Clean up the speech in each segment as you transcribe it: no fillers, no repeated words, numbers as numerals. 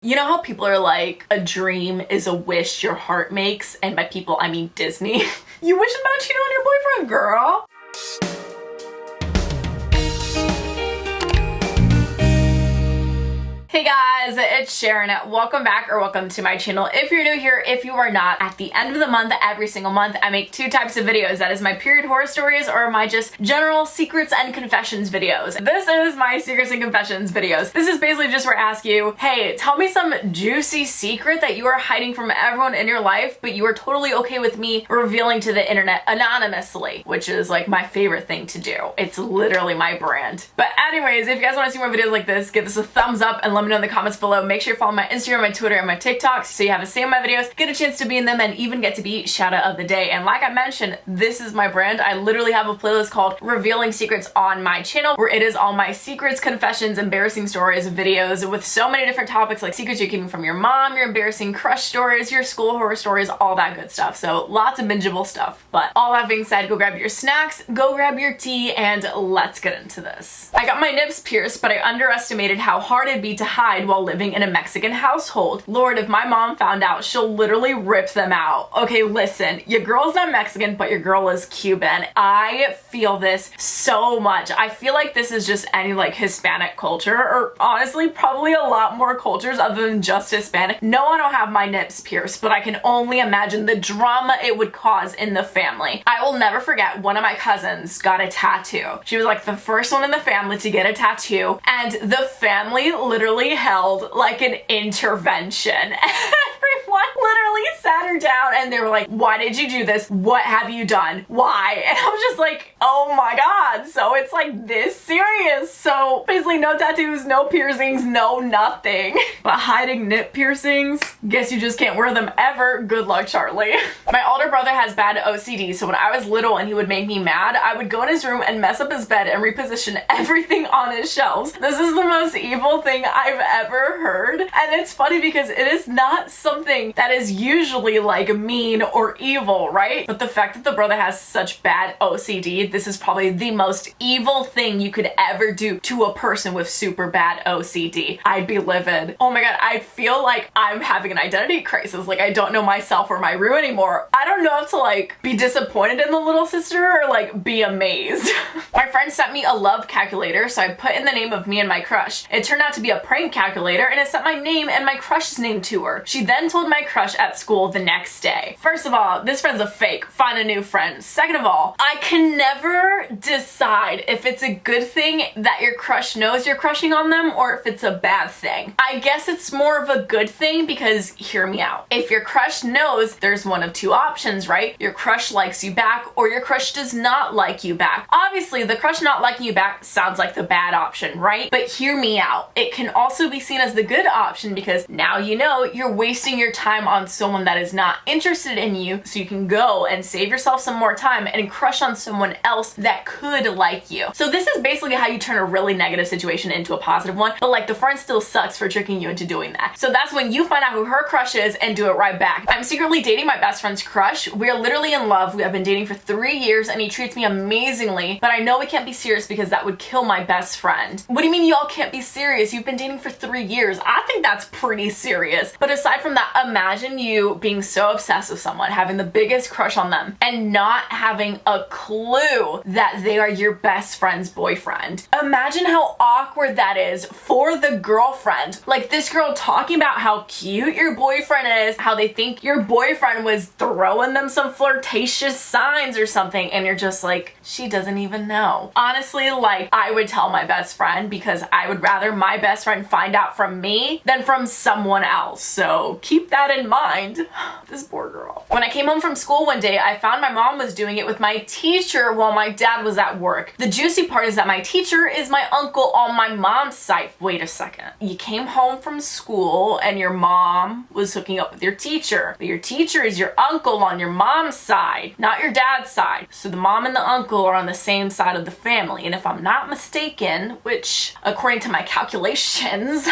You know how people are like, a dream is a wish your heart makes? And by people, I mean Disney. You wish about cheating on your boyfriend, girl. Hey guys, it's Sharon. Welcome back or welcome to my channel. If you're new here, if you are not, at the end of the month, every single month, I make two types of videos. That is my period horror stories or my just general secrets and confessions videos. This is my secrets and confessions videos. This is basically just where I ask you, hey, tell me some juicy secret that you are hiding from everyone in your life, but you are totally okay with me revealing to the internet anonymously, which is like my favorite thing to do. It's literally my brand. But anyways, if you guys want to see more videos like this, give this a thumbs up and let me know in the comments below. Make sure you follow my Instagram, my Twitter, and my TikTok so you have a say in my videos, get a chance to be in them, and even get to be shout out of the day. And like I mentioned, this is my brand. I literally have a playlist called Revealing Secrets on my channel where it is all my secrets, confessions, embarrassing stories, videos with so many different topics like secrets you're keeping from your mom, your embarrassing crush stories, your school horror stories, all that good stuff. So lots of bingeable stuff. But all that being said, go grab your snacks, go grab your tea, and let's get into this. I got my nips pierced, but I underestimated how hard it'd be to hide while living in a Mexican household. Lord, if my mom found out, she'll literally rip them out. Okay, listen, your girl's not Mexican, but your girl is Cuban. I feel this so much. I feel like this is just any like Hispanic culture, or honestly, probably a lot more cultures other than just Hispanic. No, I don't have my nips pierced, but I can only imagine the drama it would cause in the family. I will never forget one of my cousins got a tattoo. She was like the first one in the family to get a tattoo, and the family literally held like an intervention. Everyone literally sat her down and they were like, why did you do this? What have you done? Why? And I was just like, oh my god, so it's like this serious. So basically no tattoos, no piercings, no nothing. But hiding nip piercings, guess you just can't wear them ever. Good luck, Charlie. My older brother has bad OCD, so when I was little and he would make me mad, I would go in his room and mess up his bed and reposition everything on his shelves. This is the most evil thing I've ever heard. And it's funny because it is not something that is usually like mean or evil, right? But the fact that the brother has such bad OCD, this is probably the most evil thing you could ever do to a person with super bad OCD. I'd be livid. Oh my god, I feel like I'm having an identity crisis. Like I don't know myself or my room anymore. I don't know if to like be disappointed in the little sister or like be amazed. My friend sent me a love calculator, so I put in the name of me and my crush. It turned out to be a prank calculator and it sent my name and my crush's name to her. She then told my crush at school the next day. First of all, this friend's a fake. Find a new friend. Second of all, I can never decide if it's a good thing that your crush knows you're crushing on them or if it's a bad thing. I guess it's more of a good thing because, hear me out. If your crush knows, there's one of two options, right? Your crush likes you back or your crush does not like you back. Obviously, the crush not liking you back sounds like the bad option, right? But hear me out. It can also be seen as the good option because now you know you're wasting your time on someone that is not interested in you, so you can go and save yourself some more time and crush on someone else that could like you. So this is basically how you turn a really negative situation into a positive one, but like the friend still sucks for tricking you into doing that. So that's when you find out who her crush is and do it right back. I'm secretly dating my best friend's crush. We are literally in love. We have been dating for 3 years and he treats me amazingly, but I know we can't be serious because that would kill my best friend. What do you mean y'all can't be serious? You've been dating for 3 years. I think that's pretty serious. But aside from that, imagine you being so obsessed with someone, having the biggest crush on them, and not having a clue that they are your best friend's boyfriend. Imagine how awkward that is for the girlfriend. Like this girl talking about how cute your boyfriend is, how they think your boyfriend was throwing them some flirtatious signs or something, and you're just like, she doesn't even know. Honestly, like I would tell my best friend because I would rather my best friend find out from me than from someone else. So keep that in mind. This poor girl. When I came home from school one day, I found my mom was doing it with my teacher while my dad was at work. The juicy part is that my teacher is my uncle on my mom's side. Wait a second. You came home from school and your mom was hooking up with your teacher, but your teacher is your uncle on your mom's side, not your dad's side. So the mom and the uncle are on the same side of the family. And if I'm not mistaken, which according to my calculations,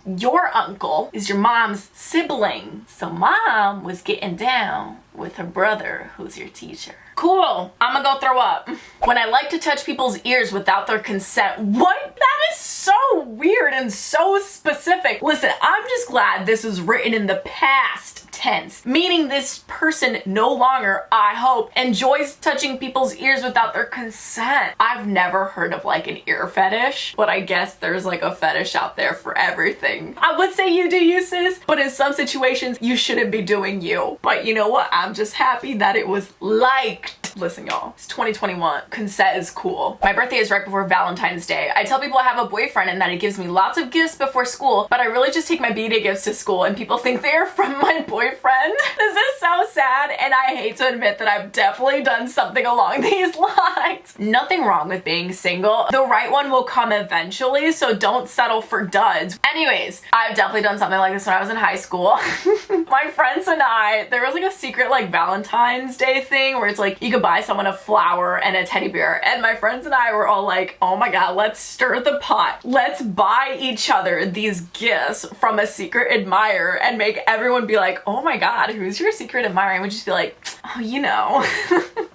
your uncle is your mom's sibling. So So mom was getting down with her brother, who's your teacher. Cool, I'm gonna go throw up. When I like to touch people's ears without their consent. What? That is so weird and so specific. Listen, I'm just glad this was written in the past tense, meaning this person no longer, I hope, enjoys touching people's ears without their consent. I've never heard of like an ear fetish, but I guess there's like a fetish out there for everything. I would say you do you, sis, but in some situations you shouldn't be doing you. But you know what? I'm just happy that it was liked. Listen, y'all, it's 2021. Consent is cool. My birthday is right before Valentine's Day. I tell people I have a boyfriend and that it gives me lots of gifts before school, but I really just take my B-Day gifts to school and people think they're from my boyfriend. This is so sad, and I hate to admit that I've definitely done something along these lines. Nothing wrong with being single. The right one will come eventually, so don't settle for duds. Anyways, I've definitely done something like this when I was in high school. My friends and I, there was like a secret like Valentine's Day thing where it's like you could buy someone a flower and a teddy bear, and my friends and I were all like, oh my god, let's stir the pot. Let's buy each other these gifts from a secret admirer and make everyone be like, oh my god, who's your secret admirer? And we'd just be like, oh, you know.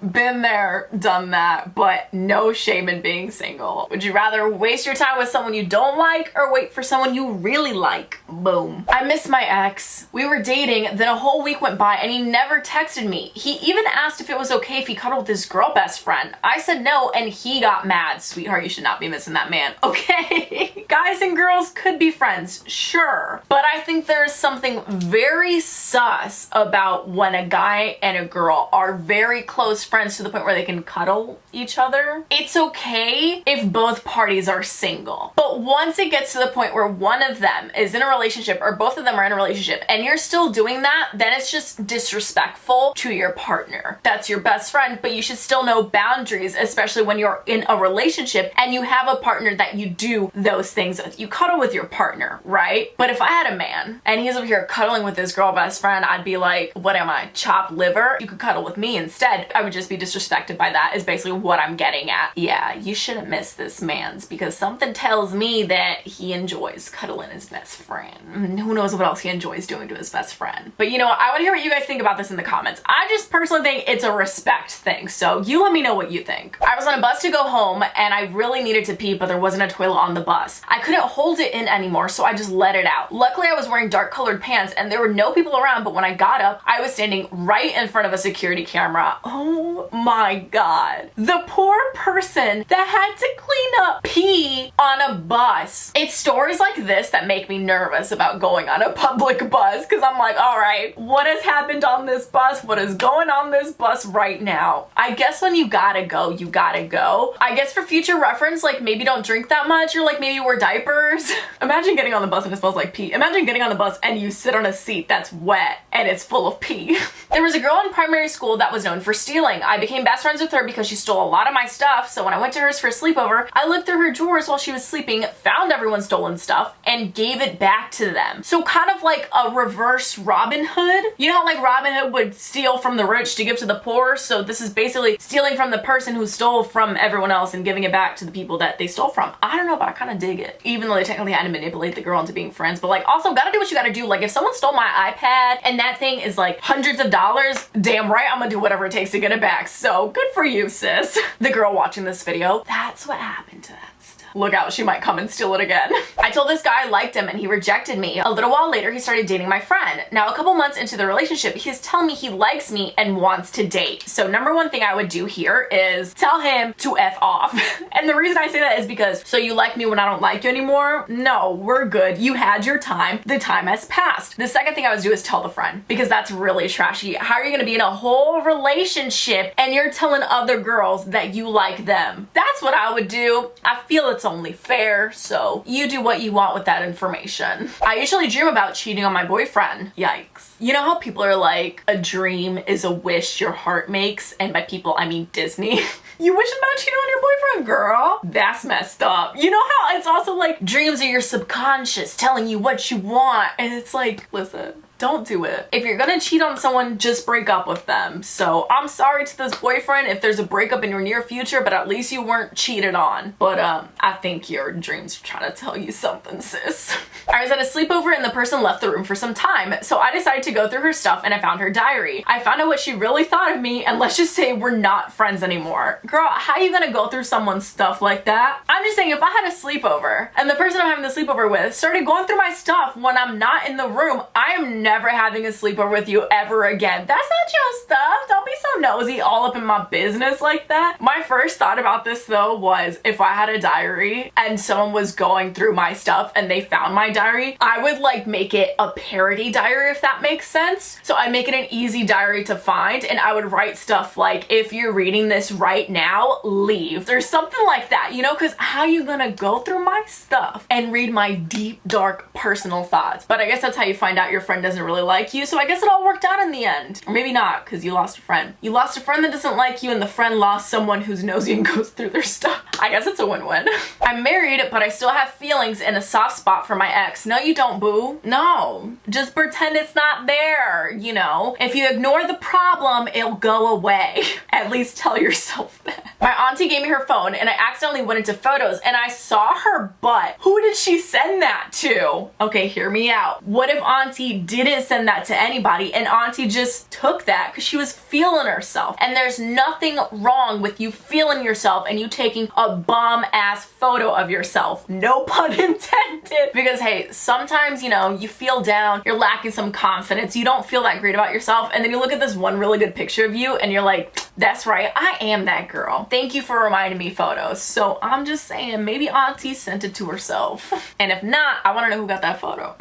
Been there, done that, but no shame in being single. Would you rather waste your time with someone you don't like or wait for someone you really like? Boom. I miss my ex. We were dating, then a whole week went by and he never texted me. He even asked if it was okay if he cuddled with his girl best friend. I said no and he got mad. Sweetheart, you should not be missing that man. Okay. Guys and girls could be friends, sure. But I think there's something very sus about when a guy and a girl are very close friends to the point where they can cuddle each other. It's okay if both parties are single. But once it gets to the point where one of them is in a relationship or both of them are in a relationship and you're still doing that, then it's just disrespectful to your partner. That's your best friend, but you should still know boundaries, especially when you're in a relationship and you have a partner that you do those things with. You cuddle with your partner, right? But if I had a man and he's over here cuddling with his girl best friend, I'd be like, what am I, chopped liver? You could cuddle with me instead. I would just be disrespected by that is basically what I'm getting at. Yeah, you shouldn't miss this man's because something tells me that he enjoys cuddling his best friend. Who knows what else he enjoys doing to his best friend. But you know what? I want to hear what you guys think about this in the comments. I just personally think it's a respect thing, so you let me know what you think. I was on a bus to go home and I really needed to pee, but there wasn't a toilet on the bus. I couldn't hold it in anymore, so I just let it out. Luckily, I was wearing dark colored pants and there were no people around, but when I got up, I was standing right in front of a security camera. Oh my god. The poor person that had to clean up pee on a bus. It's stories like this that make me nervous about going on a public bus because I'm like, all right, what has happened on this bus? What is going on this bus right now? I guess when you gotta go, you gotta go. I guess for future reference, like maybe don't drink that much or like maybe wear diapers. Imagine getting on the bus and it smells like pee. Imagine getting on the bus and you sit on a seat that's wet and it's full of pee. There was a girl in primary school that was known for stealing. I became best friends with her because she stole a lot of my stuff, so when I went to hers for a sleepover, I looked through her drawers while she was sleeping, found everyone's stolen stuff, and gave it back to them. So kind of like a reverse Robin Hood. You know how like Robin Hood would steal from the rich to give to the poor? So this is basically stealing from the person who stole from everyone else and giving it back to the people that they stole from. I don't know, but I kind of dig it. Even though they technically had to manipulate the girl into being friends, but like also gotta do what you gotta do. Like if someone stole my iPad and that thing is like hundreds of dollars, damn right I'm gonna do whatever it takes to get it back. So good for you, sis. The girl watching this video, that's what happened to that stuff. Look out, she might come and steal it again. I told this guy I liked him and he rejected me. A little while later, he started dating my friend. Now, a couple months into the relationship, he's telling me he likes me and wants to date. So number one thing I would do here is tell him to F off. And the reason I say that is because, so you like me when I don't like you anymore? No, we're good. You had your time. The time has passed. The second thing I would do is tell the friend because that's really trashy. How are you gonna be in a whole relationship and you're telling other girls that you like them? That's what I would do. I feel it's only fair, so you do what you want with that information. I usually dream about cheating on my boyfriend. Yikes. You know how people are like, a dream is a wish your heart makes, and by people I mean Disney. You wish about cheating on your boyfriend, girl. That's messed up. You know how it's also like dreams are your subconscious telling you what you want, and it's like, listen, don't do it. If you're gonna cheat on someone, just break up with them. So I'm sorry to this boyfriend if there's a breakup in your near future, but at least you weren't cheated on. But I think your dreams are trying to tell you something, sis. I was at a sleepover and the person left the room for some time, so I decided to go through her stuff and I found her diary. I found out what she really thought of me, and let's just say we're not friends anymore. Girl, how are you gonna go through someone's stuff like that? I'm just saying, if I had a sleepover and the person I'm having the sleepover with started going through my stuff when I'm not in the room, I am never having a sleepover with you ever again. That's not your stuff. Don't be so nosy all up in my business like that. My first thought about this though was, if I had a diary and someone was going through my stuff and they found my diary, I would like make it a parody diary, if that makes sense. So I'd make it an easy diary to find, and I would write stuff like, if you're reading this right now, leave. There's something like that, you know, because how you gonna go through my stuff and read my deep, dark, personal thoughts? But I guess that's how you find out your friend doesn't really like you, so I guess it all worked out in the end. Or maybe not, because you lost a friend. You lost a friend that doesn't like you, and the friend lost someone who's nosy and goes through their stuff. I guess it's a win-win. I'm married, but I still have feelings and a soft spot for my ex. No, you don't, boo. No. Just pretend it's not there, you know? If you ignore the problem, it'll go away. At least tell yourself that. My auntie gave me her phone, and I accidentally went into photos, and I saw her butt. Who did she send that to? Okay, hear me out. What if auntie didn't send that to anybody, and auntie just took that because she was feeling herself? And there's nothing wrong with you feeling yourself and you taking a bomb ass photo of yourself. No pun intended. Because hey, sometimes, you know, you feel down, you're lacking some confidence, you don't feel that great about yourself, and then you look at this one really good picture of you and you're like, that's right, I am that girl. Thank you for reminding me photos. So I'm just saying, maybe auntie sent it to herself. And if not, I want to know who got that photo.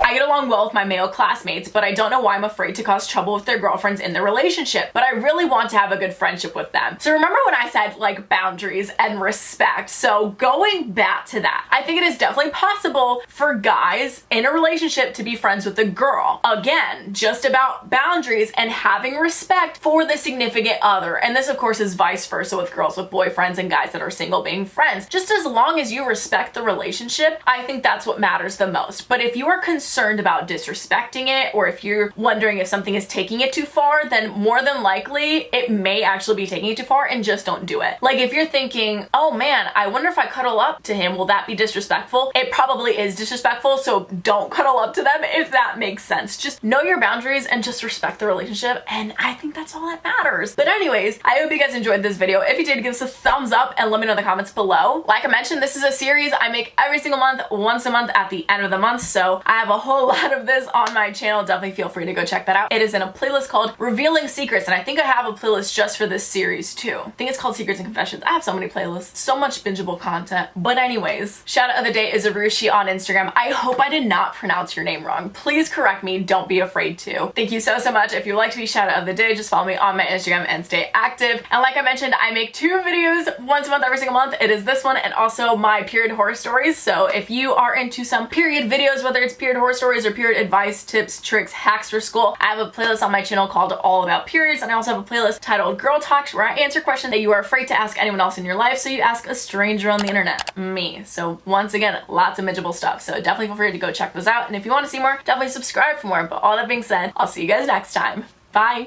I get along well with my male classmates, but I don't know why I'm afraid to cause trouble with their girlfriends in their relationship, but I really want to have a good friendship with them. So remember when I said like boundaries and respect? So going back to that, I think it is definitely possible for guys in a relationship to be friends with a girl. Again, just about boundaries and having respect for the significant other. And this of course is vice versa with girls with boyfriends and guys that are single being friends. Just as long as you respect the relationship, I think that's what matters the most. But if you are concerned about disrespecting it, or if you're wondering if something is taking it too far, then more than likely it may actually be taking it too far, and just don't do it. Like if you're thinking, oh man, I wonder if I cuddle up to him, will that be disrespectful? It probably is disrespectful, so don't cuddle up to them if that makes sense. Just know your boundaries and just respect the relationship, and I think that's all that matters. But anyways, I hope you guys enjoyed this video. If you did, give us a thumbs up and let me know in the comments below. Like I mentioned, this is a series I make every single month, once a month at the end of the month, so I have a whole lot of this on my channel. Definitely feel free to go check that out. It is in a playlist called Revealing Secrets, and I think I have a playlist just for this series too. I think it's called Secrets and Confessions. I have so many playlists, so much bingeable content. But anyways, shout out of the day is Arushi on Instagram. I hope I did not pronounce your name wrong. Please correct me. Don't be afraid to. Thank you so much. If you'd like to be shout out of the day, just follow me on my Instagram and stay active. And like I mentioned, I make 2 videos once a month every single month. It is this one and also my period horror stories. So if you are into some period videos, whether it's period horror stories or period advice, tips, tricks, hacks for school, I have a playlist on my channel called All About Periods, and I also have a playlist titled Girl Talks, where I answer questions that you are afraid to ask anyone else in your life, so you ask a stranger on the internet, me. So once again, lots of midgeable stuff, so definitely feel free to go check those out, and if you want to see more, definitely subscribe for more. But all that being said, I'll see you guys next time. Bye!